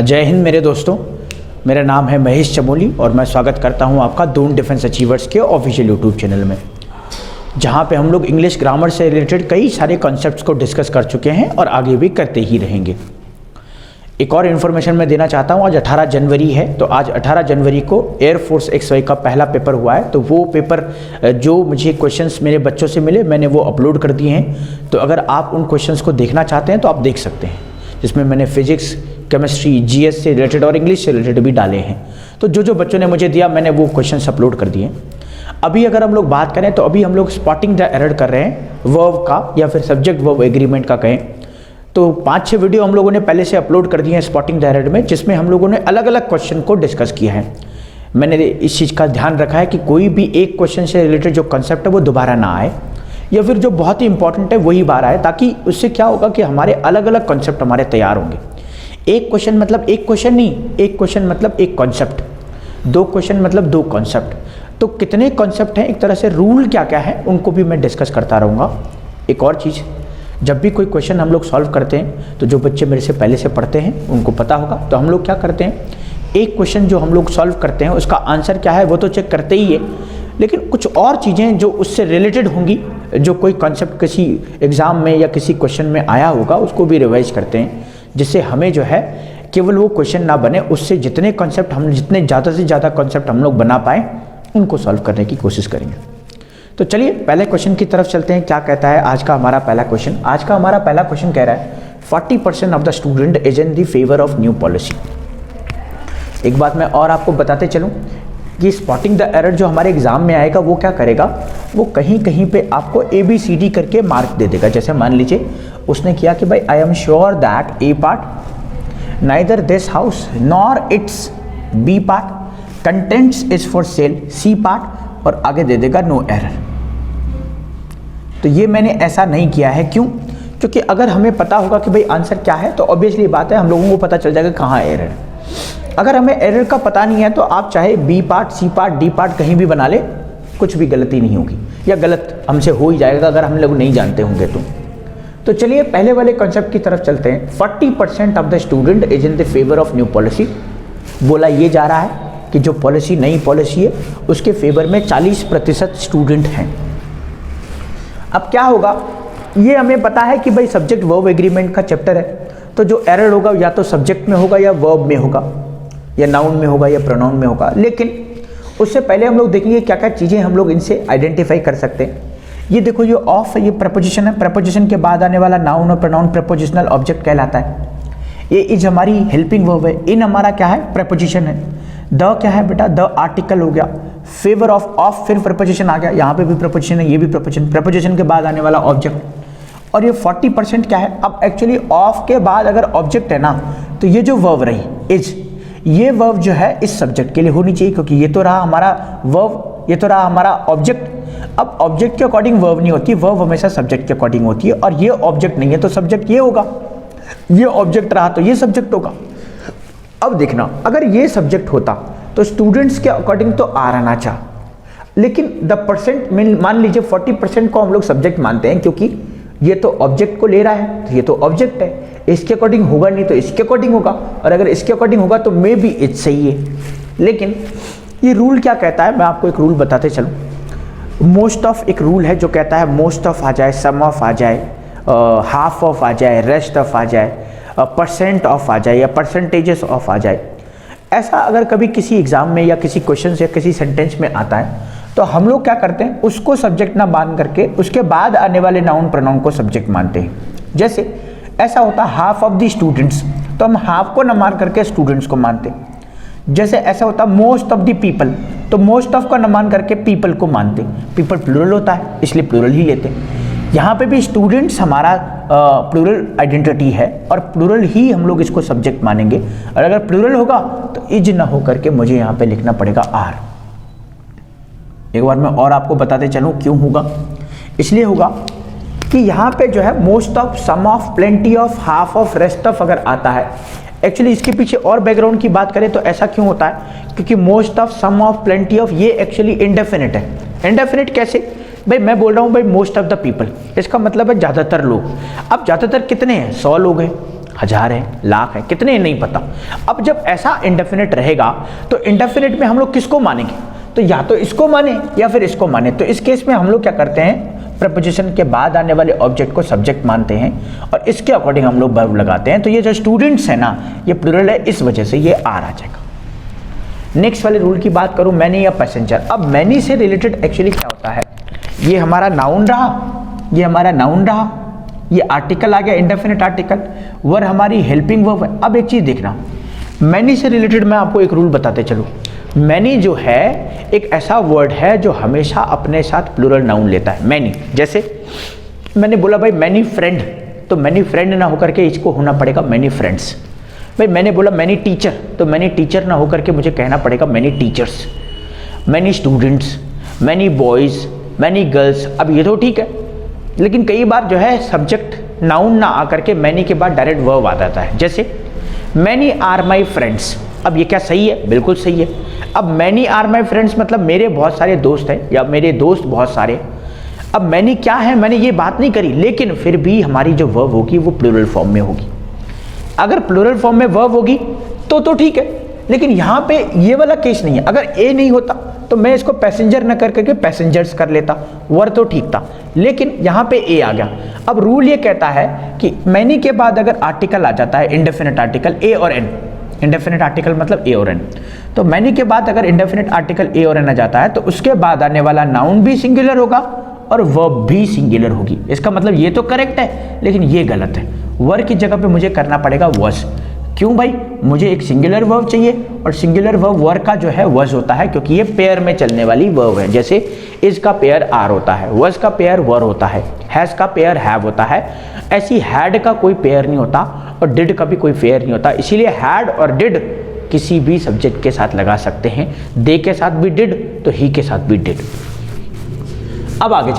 जय हिंद मेरे दोस्तों, मेरा नाम है महेश चमोली और मैं स्वागत करता हूं आपका दून डिफेंस अचीवर्स के ऑफिशियल यूट्यूब चैनल में, जहां पे हम लोग इंग्लिश ग्रामर से रिलेटेड कई सारे कॉन्सेप्ट्स को डिस्कस कर चुके हैं और आगे भी करते ही रहेंगे। एक और इन्फॉर्मेशन मैं देना चाहता हूं, आज 18 जनवरी है, तो आज 18 जनवरी को एयरफोर्स XY का पहला पेपर हुआ है। तो वो पेपर जो मुझे क्वेश्चंस मेरे बच्चों से मिले मैंने वो अपलोड कर दिए हैं। तो अगर आप उन क्वेश्चंस को देखना चाहते हैं तो आप देख सकते हैं, जिसमें मैंने फिजिक्स, केमिस्ट्री, GS से रिलेटेड और इंग्लिश से रिलेटेड भी डाले हैं। तो जो बच्चों ने मुझे दिया मैंने वो क्वेश्चंस अपलोड कर दिए। अभी अगर हम लोग बात करें तो अभी हम लोग स्पॉटिंग द एरर कर रहे हैं वर्ब का, या फिर सब्जेक्ट वर्ब एग्रीमेंट का कहें तो 5-6 वीडियो हम लोगों ने पहले से अपलोड कर दिए हैं स्पॉटिंग द एरर में, जिसमें हम लोगों ने अलग अलग क्वेश्चन को डिस्कस किया है। मैंने इस चीज़ का ध्यान रखा है कि कोई भी एक क्वेश्चन से रिलेटेड जो कंसेप्ट है वो दोबारा ना आए, या फिर जो बहुत ही इंपॉर्टेंट है वही बार आए, ताकि उससे क्या होगा कि हमारे अलग अलग कॉन्सेप्ट हमारे तैयार होंगे। एक क्वेश्चन मतलब एक क्वेश्चन नहीं, एक क्वेश्चन मतलब एक कॉन्सेप्ट, 2 क्वेश्चन मतलब 2 कॉन्सेप्ट। तो कितने कॉन्सेप्ट हैं, एक तरह से रूल क्या क्या है उनको भी मैं डिस्कस करता रहूँगा। एक और चीज़, जब भी कोई क्वेश्चन हम लोग सॉल्व करते हैं तो जो बच्चे मेरे से पहले से पढ़ते हैं उनको पता होगा, तो हम लोग क्या करते हैं, एक क्वेश्चन जो हम लोग सॉल्व करते हैं उसका आंसर क्या है वो तो चेक करते ही है, लेकिन कुछ और चीज़ें जो उससे रिलेटेड होंगी, जो कोई कॉन्सेप्ट किसी एग्ज़ाम में या किसी क्वेश्चन में आया होगा उसको भी रिवाइज करते हैं, जिससे हमें जो है केवल वो क्वेश्चन ना बने, उससे जितने कॉन्सेप्ट हम जितने ज़्यादा से ज़्यादा कॉन्सेप्ट हम लोग बना पाएँ उनको सॉल्व करने की कोशिश करेंगे। तो चलिए पहले क्वेश्चन की तरफ चलते हैं। क्या कहता है आज का हमारा पहला क्वेश्चन? आज का हमारा पहला क्वेश्चन कह रहा है 40% of the student is in the favour of new policy. एक बात मैं और आपको बताते चलूं कि स्पॉटिंग द एरर जो हमारे एग्जाम में आएगा वो क्या करेगा, वो कहीं कहीं पे आपको ABCD करके मार्क दे देगा। जैसे मान लीजिए उसने किया कि भाई I am sure that A part neither this house nor it's B part contents is for sale C part, और आगे दे देगा नो एरर। तो ये मैंने ऐसा नहीं किया है, क्यों? क्योंकि अगर हमें पता होगा कि भाई आंसर क्या है तो ऑब्वियसली बात है हम लोगों को पता चल जाएगा कहाँ एरर है। अगर हमें एरर का पता नहीं है तो आप चाहे B part, C part, D part कहीं भी बना ले, कुछ भी गलती नहीं होगी, या गलत हमसे हो ही जाएगा अगर हम लोग नहीं जानते होंगे तो चलिए पहले वाले कॉन्सेप्ट की तरफ चलते हैं। 40% of the student is in the favour of new policy. बोला ये जा रहा है कि जो पॉलिसी नई पॉलिसी है उसके फेवर में 40% स्टूडेंट हैं। अब क्या होगा, ये हमें पता है कि भाई सब्जेक्ट वर्ब एग्रीमेंट का चैप्टर है, तो जो एरर होगा या तो सब्जेक्ट में होगा या वर्ब में होगा या नाउन में होगा या प्रोनाउन में होगा। लेकिन उससे पहले हम लोग देखेंगे क्या क्या चीज़ें हम लोग इनसे आइडेंटिफाई कर सकते हैं। ये देखो, ये ऑफ है, ये प्रपोजिशन है, प्रपोजिशन के बाद आने वाला नाउन और प्रोनाउन प्रपोजिशनल ऑब्जेक्ट कहलाता है। ये इज हमारी हेल्पिंग वर्ब है, इन हमारा क्या है, प्रपोजिशन है। द क्या है बेटा, द आर्टिकल हो गया, फेवर ऑफ फिर प्रपोजिशन आ गया, यहाँ पे भी प्रपोजिशन है, ये भी प्रपोजिशन, प्रपोजिशन के बाद आने वाला ऑब्जेक्ट। और ये 40% क्या है, अब एक्चुअली ऑफ के बाद अगर ऑब्जेक्ट है ना तो ये जो वर्ब रही इज, ये वर्ब जो है इस सब्जेक्ट के लिए होनी चाहिए, क्योंकि ये तो रहा हमारा वर्ब, ये तो रहा हमारा ऑब्जेक्ट। अब ऑब्जेक्ट के अकॉर्डिंग वर्ब नहीं होती, वर्ब हमेशा सब्जेक्ट के अकॉर्डिंग होती है, और ये ऑब्जेक्ट नहीं है तो सब्जेक्ट ये होगा, ये ऑब्जेक्ट रहा तो ये सब्जेक्ट होगा। अब देखना, अगर ये सब्जेक्ट होता तो स्टूडेंट्स के अकॉर्डिंग तो आ रहना चाह, लेकिन द परसेंट मान लीजिए 40% को हम लोग सब्जेक्ट मानते हैं, क्योंकि ये तो ऑब्जेक्ट को ले रहा है तो ये तो ऑब्जेक्ट है, इसके अकॉर्डिंग होगा नहीं तो इसके अकॉर्डिंग होगा, और अगर इसके अकॉर्डिंग होगा तो मे बी इट सही है। लेकिन ये रूल क्या कहता है, मैं आपको एक रूल बताते चलूँ। मोस्ट ऑफ एक रूल है जो कहता है मोस्ट ऑफ आ जाए, सम ऑफ आ जाए, हाफ ऑफ आ जाए, रेस्ट ऑफ आ जाए, परसेंट ऑफ आ जाए या परसेंटेजेस ऑफ आ जाए। ऐसा अगर कभी किसी एग्जाम में या किसी क्वेश्चन या किसी सेंटेंस में आता है तो हम लोग क्या करते हैं, उसको सब्जेक्ट ना मान करके उसके बाद आने वाले नाउन प्रोनाउन को सब्जेक्ट मानते हैं। जैसे ऐसा होता है हाफ ऑफ द स्टूडेंट्स, तो हम हाफ को ना मान करके स्टूडेंट्स को मानते हैं। जैसे ऐसा होता है मोस्ट ऑफ द पीपल, तो मोस्ट ऑफ को न मान करके पीपल को मानते। पीपल प्लूरल होता है इसलिए प्लूरल ही लेते। यहाँ पे भी स्टूडेंट्स हमारा प्लूरल आइडेंटिटी है और प्लूरल ही हम लोग इसको सब्जेक्ट मानेंगे, और अगर प्लूरल होगा तो इज ना हो करके मुझे यहाँ पे लिखना पड़ेगा आर। एक बार मैं और आपको बताते चलूँ क्यों होगा। इसलिए होगा कि यहाँ पे जो है most of, some of, plenty of, half of, rest of अगर आता है, एक्चुअली इसके पीछे और बैकग्राउंड की बात करें तो ऐसा क्यों होता है, क्योंकि most of, some of, plenty of ये एक्चुअली इंडेफिनिट है। इंडेफिनिट कैसे भाई, मैं बोल रहा हूँ भाई मोस्ट ऑफ द पीपल, इसका मतलब है ज़्यादातर लोग। अब ज़्यादातर कितने हैं, 100 लोग हैं। 1000 है, लाख है, कितने नहीं पता। अब जब ऐसा इंडेफिनिट रहेगा तो इंडेफिनिट में हम लोग किसको मानेंगे, तो या तो इसको माने या फिर इसको माने। तो इस केस में हम लोग क्या करते हैं, प्रपोजिशन के बाद आने वाले ऑब्जेक्ट को सब्जेक्ट मानते हैं और इसके अकॉर्डिंग हम लोग वर्ब लगाते हैं। तो ये जो स्टूडेंट्स है ना, ये प्लूरल है, इस वजह से ये आर आ जाएगा। नेक्स्ट वाले रूल की बात करूं, मैनी या पैसेंजर। अब मैनी से रिलेटेड एक्चुअली क्या होता है, ये हमारा नाउन रहा, ये हमारा नाउन रहा, ये आर्टिकल आ गया, इंडेफिनिट आर्टिकल, वर हमारी हेल्पिंग वर्ब है। अब एक चीज देखना, मैनी से रिलेटेड मैं आपको एक रूल बताते चलूं। मैनी जो है एक ऐसा वर्ड है जो हमेशा अपने साथ प्लूरल नाउन लेता है। मैनी, जैसे मैंने बोला भाई मैनी फ्रेंड, तो मैनी फ्रेंड ना होकर के इसको होना पड़ेगा मैनी फ्रेंड्स। भाई मैंने बोला मैनी टीचर, तो मैनी टीचर ना होकर के मुझे कहना पड़ेगा many teachers. Many students, many boys, many girls. अब ये तो ठीक है, लेकिन कई बार जो है सब्जेक्ट नाउन ना आकर के मैनी के बाद डायरेक्ट वर्ब आ जाता है। जैसे मैनी आर माई फ्रेंड्स। अब ये क्या सही है, बिल्कुल सही है। अब मैनी आर माई फ्रेंड्स मतलब मेरे बहुत सारे दोस्त हैं या मेरे दोस्त बहुत सारे। अब मैनी क्या है, मैंने ये बात नहीं करी, लेकिन फिर भी हमारी जो वर्ब होगी वो प्लूरल फॉर्म में होगी। अगर प्लूरल फॉर्म में वर्ब होगी तो ठीक है, लेकिन यहाँ पे ये वाला केस नहीं है। अगर ए नहीं होता तो मैं इसको पैसेंजर न कर करके पैसेंजर्स कर लेता, वर तो ठीक था, लेकिन यहाँ पे ए आ गया। अब रूल ये कहता है कि मैनी के बाद अगर आर्टिकल आ जाता है, इंडेफिनिट आर्टिकल ए और एन, इंडेफिनिट आर्टिकल मतलब ए और एन, तो मैनी के बाद अगर इंडेफिनिट आर्टिकल ए और एन आ जाता है तो उसके बाद आने वाला नाउन भी सिंगुलर होगा और वर्ब भी सिंगुलर होगी। इसका मतलब ये तो करेक्ट है, लेकिन ये गलत है। वर की जगह पे मुझे करना पड़ेगा वॉज। क्यों भाई, मुझे एक सिंगुलर वर्ब चाहिए और सिंगुलर वर्ब वर का जो है वॉज होता है, क्योंकि ये पेयर में चलने वाली वर्ब है। जैसे इज का पेयर आर होता है, वॉज का पेयर वर होता है, हैज का पेयर हैव होता है। ऐसी हैड का कोई पेयर नहीं होता और डिड का भी कोई पेयर नहीं होता। इसीलिए हैड और डिड किसी भी सब्जेक्ट के साथ लगा सकते हैं। दे के साथ भी डिड तो ही के साथ भी डिड। अब आगे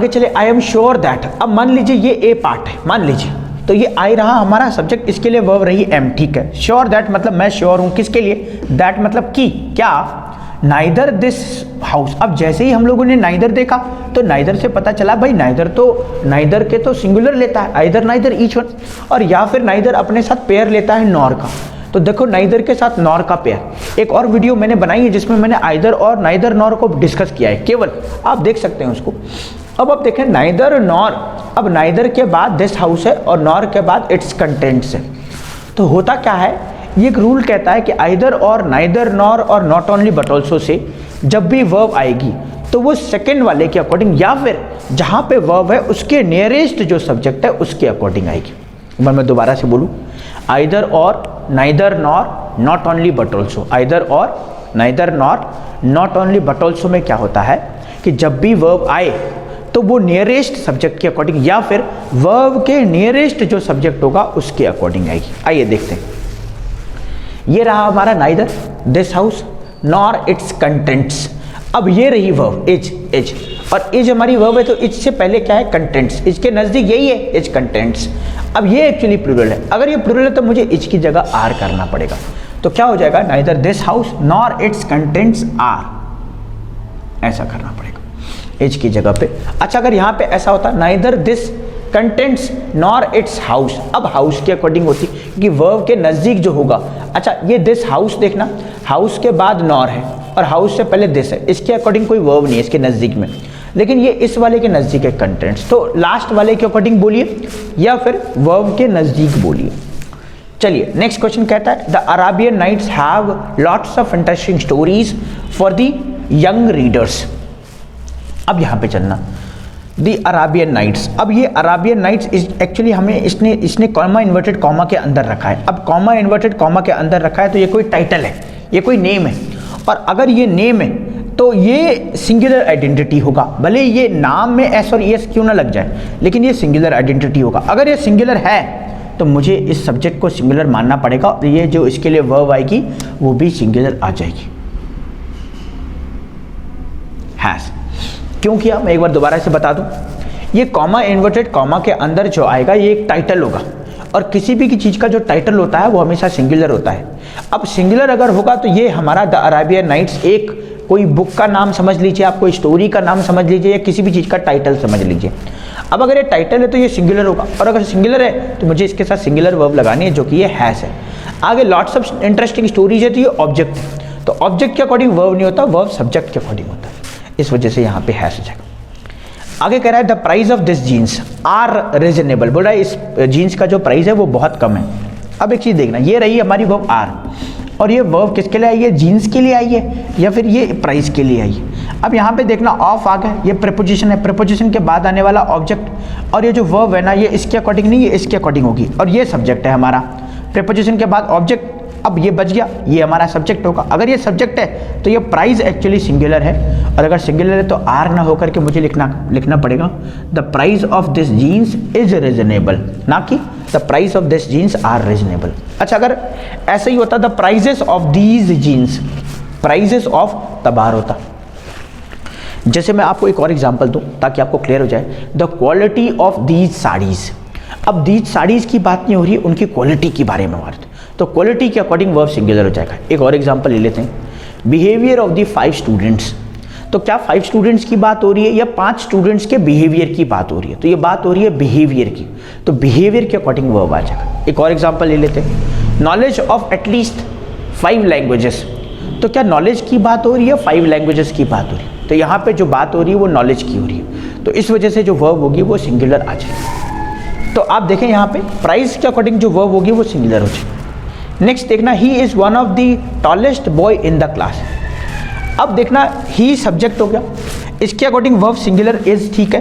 चले, आई एम श्योर दैट। अब मान लीजिए ये ए पार्ट है, मान लीजिए, तो ये आई रहा हमारा सब्जेक्ट, इसके लिए वर्ब रही एम, ठीक है। श्योर दैट मतलब मैं श्योर हूं, किसके लिए, दैट मतलब की, क्या, नाइदर दिस हाउस। अब जैसे ही हम लोगों ने नाइदर देखा तो नाइदर से पता चला भाई नाइदर के तो सिंगुलर लेता है, आइदर नाइदर ईच वन, और या फिर नाइदर अपने साथ पेयर लेता है नॉर का। तो देखो नाइदर के साथ नॉर का पेयर, एक और वीडियो मैंने बनाई है जिसमें मैंने आइदर और नाइदर नॉर को डिस्कस किया है, केवल आप देख सकते हैं उसको। अब आप देखें नाइदर नॉर, अब नाइदर के बाद दिस हाउस है और नॉर के बाद इट्स कंटेंट्स है। तो होता क्या है, ये एक रूल कहता है कि आइदर और, नाइदर नॉर और not only but also say जब भी वर्ब आएगी तो वो सेकंड वाले के अकॉर्डिंग या फिर जहाँ पे वर्ब है उसके नियरेस्ट जो सब्जेक्ट है उसके अकॉर्डिंग आएगी। मैं दोबारा से बोलूँ, either or, neither nor, not only but also. Either or, neither nor, not only but also में क्या होता है कि जब भी वर्ब आए तो वो नियरेस्ट सब्जेक्ट के अकॉर्डिंग या फिर वर्ब के नियरेस्ट जो सब्जेक्ट होगा उसके अकॉर्डिंग आएगी। आइए देखते हैं, ये रहा हमारा neither this house nor its contents. अब ये रही वर्ब इज, और इज हमारी वर्ब है तो इज से पहले क्या है, कंटेंट्स। इज के नजदीक यही है, इज कंटेंट्स। अब ये एक्चुअली प्लूरल है, अगर ये प्लूरल है तो मुझे इज की जगह आर करना पड़ेगा। तो क्या हो जाएगा, neither this house nor its contents are, ऐसा करना पड़ेगा एज की जगह पे। अच्छा, अगर यहाँ पे ऐसा होता neither this contents nor it's house, अब हाउस के अकॉर्डिंग होती क्योंकि वर्ब के नज़दीक जो होगा। अच्छा, ये दिस हाउस देखना, हाउस के बाद नॉर है और हाउस से पहले दिस है, इसके अकॉर्डिंग कोई वर्ब नहीं है इसके नज़दीक में, लेकिन ये इस वाले के नज़दीक है कंटेंट्स। तो लास्ट वाले के अकॉर्डिंग बोलिए या फिर वर्ब के नज़दीक बोलिए। चलिए नेक्स्ट क्वेश्चन कहता है, the Arabian Nights have lots of interesting stories for the young readers. अब यहाँ पे चलना, दी अराबियन नाइट्स। अब ये अराबियन नाइट्स एक्चुअली हमें इसने कॉमा इन्वर्टेड कॉमा के अंदर रखा है। अब कॉमा इन्वर्टेड कॉमा के अंदर रखा है तो ये कोई टाइटल है, ये कोई नेम है, और अगर ये नेम है तो ये सिंगुलर आइडेंटिटी होगा, भले ये नाम में एस और एस क्यों ना लग जाए, लेकिन ये सिंगुलर आइडेंटिटी होगा। अगर ये सिंगुलर है तो मुझे इस सब्जेक्ट को सिंगुलर मानना पड़ेगा और ये जो इसके लिए वर्ब आएगी वो भी सिंगुलर आ जाएगी, हैज। क्यों किया, मैं एक बार दोबारा से बता दूं, ये कॉमा इन्वर्टेड कॉमा के अंदर जो आएगा ये एक टाइटल होगा, और किसी भी चीज़ का जो टाइटल होता है वो हमेशा सिंगुलर होता है। अब सिंगुलर अगर होगा तो ये हमारा द अराबियन नाइट्स एक कोई बुक का नाम समझ लीजिए, आप कोई स्टोरी का नाम समझ लीजिए, या किसी भी चीज़ का टाइटल समझ लीजिए। अब अगर ये टाइटल है तो ये सिंगुलर होगा, और अगर सिंगुलर है तो मुझे इसके साथ सिंगुलर वर्ब लगानी है जो कि ये हैज़ है। आगे लॉट्स ऑफ इंटरेस्टिंग स्टोरीज है तो ये ऑब्जेक्ट है, तो ऑब्जेक्ट के अकॉर्डिंग वर्ब नहीं होता, वर्ब सब्जेक्ट के अकॉर्डिंग होता है, इस वजह से यहाँ पे हैज़ हो जाएगा। आगे कह रहा है the price of this jeans are reasonable, बोल रहा है इस जीन्स का जो प्राइस है वो बहुत कम है। अब एक चीज़ देखना, ये रही हमारी वर्ब आर, और ये वर्ब किसके लिए आई है, जीन्स के लिए आई है या फिर ये प्राइस के लिए आई है। अब यहाँ पे देखना ऑफ आ गया, ये प्रीपोजिशन है, प्रीपोजिशन के बाद आने वाला ऑब्जेक्ट, और ये जो वर्ब है ना ये इसके अकॉर्डिंग नहीं, ये इसके अकॉर्डिंग होगी, और ये सब्जेक्ट है हमारा, प्रीपोजिशन के बाद ऑब्जेक्ट, अब ये बच गया, ये हमारा सब्जेक्ट होगा। अगर ये सब्जेक्ट है तो ये प्राइस एक्चुअली सिंगुलर है, और अगर सिंगुलर है तो आर ना होकर के मुझे लिखना पड़ेगा the price of this jeans is reasonable, ना कि the price of this jeans are reasonable. अच्छा, अगर ऐसा ही होता the prices of these jeans, prices of तबार होता। जैसे मैं आपको एक और एग्जांपल दूं ताकि आपको क्लियर हो जाए, the quality of these saris. अब दीज साड़ीज की बात नहीं हो रही है, उनकी क्वालिटी के बारे में बात, तो क्वालिटी के अकॉर्डिंग वर्ब सिंगुलर हो जाएगा। एक और एग्जांपल ले लेते हैं, बिहेवियर ऑफ द 5 स्टूडेंट्स। तो क्या 5 स्टूडेंट्स की बात हो रही है या 5 स्टूडेंट्स के बिहेवियर की बात हो रही है, तो ये बात हो रही है बिहेवियर की, तो बिहेवियर के अकॉर्डिंग वर्ब आ जाएगा। एक और एग्जांपल ले लेते हैं, नॉलेज ऑफ एटलीस्ट 5 लैंग्वेजेस। तो क्या नॉलेज की बात हो रही है, 5 लैंग्वेजेस की बात हो रही है, तो यहाँ पे जो बात हो रही है वो नॉलेज की हो रही है, तो इस वजह से जो वर्ब होगी वो सिंगुलर आ जाएगी। तो आप देखें यहाँ पे प्राइस के अकॉर्डिंग जो वर्ब होगी वो सिंगुलर हो जाएगी। नेक्स्ट देखना, he is one of the tallest boy in the class. अब देखना ही सब्जेक्ट हो गया, इसके अकॉर्डिंग वर्ब सिंगुलर इज, ठीक है।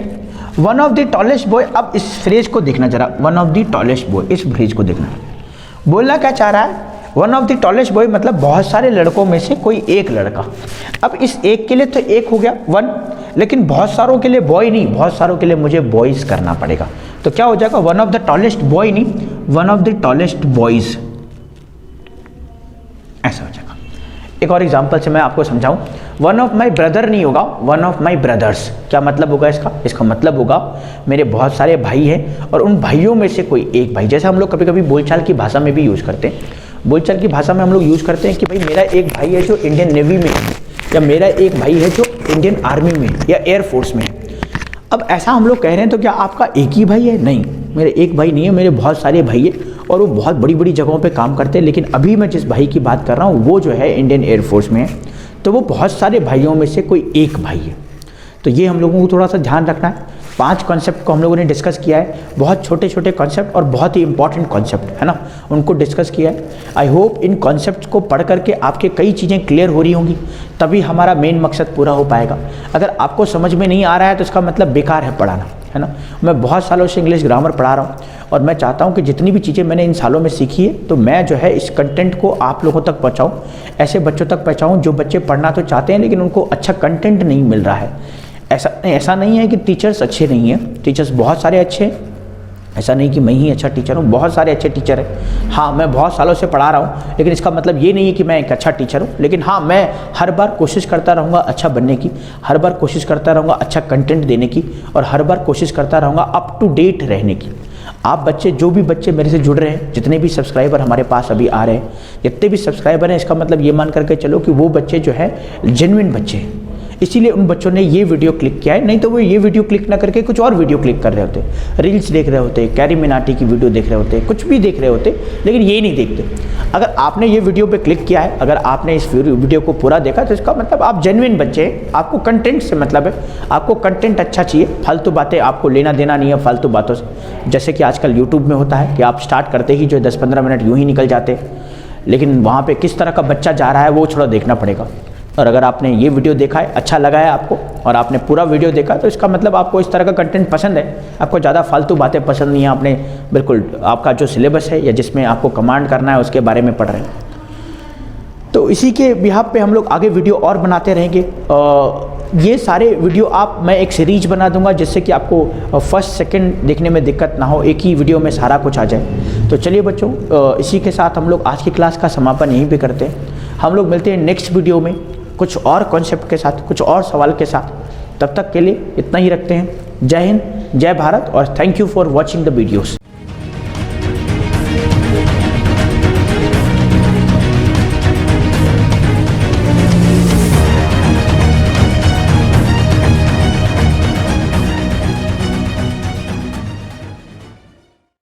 One of the tallest boy, अब इस फ्रेज को देखना जरा, one of the tallest boy, इस फ्रेज को देखना, बोलना क्या चाह रहा है, one of the tallest boy मतलब बहुत सारे लड़कों में से कोई एक लड़का। अब इस एक के लिए तो एक हो गया वन, लेकिन बहुत सारों के लिए बॉय नहीं, बहुत सारों के लिए मुझे बॉयज करना पड़ेगा, तो क्या हो जाएगा, one of the tallest boy नहीं, one of the tallest boys, ऐसा हो जाएगा। एक और एग्जांपल से मैं आपको समझाऊं, वन ऑफ माई ब्रदर नहीं होगा, वन ऑफ माई ब्रदर्स। क्या मतलब होगा इसका, इसका मतलब होगा मेरे बहुत सारे भाई हैं और उन भाइयों में से कोई एक भाई। जैसे हम लोग कभी कभी बोलचाल की भाषा में भी यूज़ करते हैं, बोलचाल की भाषा में हम लोग यूज़ करते हैं कि भाई मेरा एक भाई है जो इंडियन नेवी में है, या मेरा एक भाई है जो इंडियन आर्मी में या एयरफोर्स में है। अब ऐसा हम लोग कह रहे हैं तो क्या आपका एक ही भाई है, नहीं, मेरे एक भाई नहीं है, मेरे बहुत सारे भाई हैं और वो बहुत बड़ी बड़ी जगहों पे काम करते हैं, लेकिन अभी मैं जिस भाई की बात कर रहा हूँ वो जो है इंडियन एयरफोर्स में है, तो वो बहुत सारे भाइयों में से कोई एक भाई है। तो ये हम लोगों को थोड़ा सा ध्यान रखना है। 5 कॉन्सेप्ट को हम लोगों ने डिस्कस किया है, बहुत छोटे छोटे कॉन्सेप्ट और बहुत ही इंपॉर्टेंट कॉन्सेप्ट है ना, उनको डिस्कस किया है। आई होप इन कॉन्सेप्ट को पढ़ करके आपके कई चीज़ें क्लियर हो रही होंगी, तभी हमारा मेन मकसद पूरा हो पाएगा। अगर आपको समझ में नहीं आ रहा है तो इसका मतलब बेकार है पढ़ाना, है ना। मैं बहुत सालों से इंग्लिश ग्रामर पढ़ा रहा हूँ और मैं चाहता हूँ कि जितनी भी चीज़ें मैंने इन सालों में सीखी है तो मैं जो है इस कंटेंट को आप लोगों तक पहुँचाऊँ, ऐसे बच्चों तक पहुँचाऊँ जो बच्चे पढ़ना तो चाहते हैं लेकिन उनको अच्छा कंटेंट नहीं मिल रहा है। ऐसा नहीं है कि टीचर्स अच्छे नहीं हैं, टीचर्स बहुत सारे अच्छे हैं, ऐसा नहीं कि मैं ही अच्छा टीचर हूँ, बहुत सारे अच्छे टीचर हैं। हाँ, मैं बहुत सालों से पढ़ा रहा हूँ लेकिन इसका मतलब ये नहीं है कि मैं एक अच्छा टीचर हूँ, लेकिन हाँ मैं हर बार कोशिश करता रहूँगा अच्छा बनने की, हर बार कोशिश करता रहूँगा अच्छा कंटेंट देने की, और हर बार कोशिश करता रहूँगा अप टू डेट रहने की। आप बच्चे, जो भी बच्चे मेरे से जुड़ रहे हैं, जितने भी सब्सक्राइबर हमारे पास अभी आ रहे हैं, जितने भी सब्सक्राइबर हैं, इसका मतलब ये मान करके चलो कि वो बच्चे जो है जेन्युइन बच्चे हैं, इसीलिए उन बच्चों ने ये वीडियो क्लिक किया है, नहीं तो वो ये वीडियो क्लिक ना करके कुछ और वीडियो क्लिक कर रहे होते, रील्स देख रहे होते, कैरी मिनाटी की वीडियो देख रहे होते, कुछ भी देख रहे होते, लेकिन ये नहीं देखते। अगर आपने ये वीडियो पे क्लिक किया है, अगर आपने इस वीडियो को पूरा देखा तो इसका मतलब आप जेन्युइन बच्चे हैं, आपको कंटेंट से मतलब है, आपको कंटेंट अच्छा चाहिए, फालतू बातें आपको लेना देना नहीं है फालतू बातों से। जैसे कि आजकल यूट्यूब में होता है कि आप स्टार्ट करते ही जो 10-15 मिनट यूँ ही निकल जाते, लेकिन वहाँ पर किस तरह का बच्चा जा रहा है वो थोड़ा देखना पड़ेगा। और अगर आपने ये वीडियो देखा है, अच्छा लगा है आपको और आपने पूरा वीडियो देखा, तो इसका मतलब आपको इस तरह का कंटेंट पसंद है, आपको ज़्यादा फालतू बातें पसंद नहीं है, आपने बिल्कुल आपका जो सिलेबस है या जिसमें आपको कमांड करना है उसके बारे में पढ़ रहे हैं। तो इसी के बिहाफ पे हम लोग आगे वीडियो और बनाते रहेंगे। ये सारे वीडियो मैं एक सीरीज बना दूंगा जिससे कि आपको फर्स्ट सेकंड देखने में दिक्कत ना हो, एक ही वीडियो में सारा कुछ आ जाए। तो चलिए बच्चों, इसी के साथ हम लोग आज की क्लास का समापन यहीं पे करते हैं। हम लोग मिलते हैं नेक्स्ट वीडियो में कुछ और कॉन्सेप्ट के साथ, कुछ और सवाल के साथ। तब तक के लिए इतना ही रखते हैं। जय हिंद, जय भारत और thank you for watching the videos.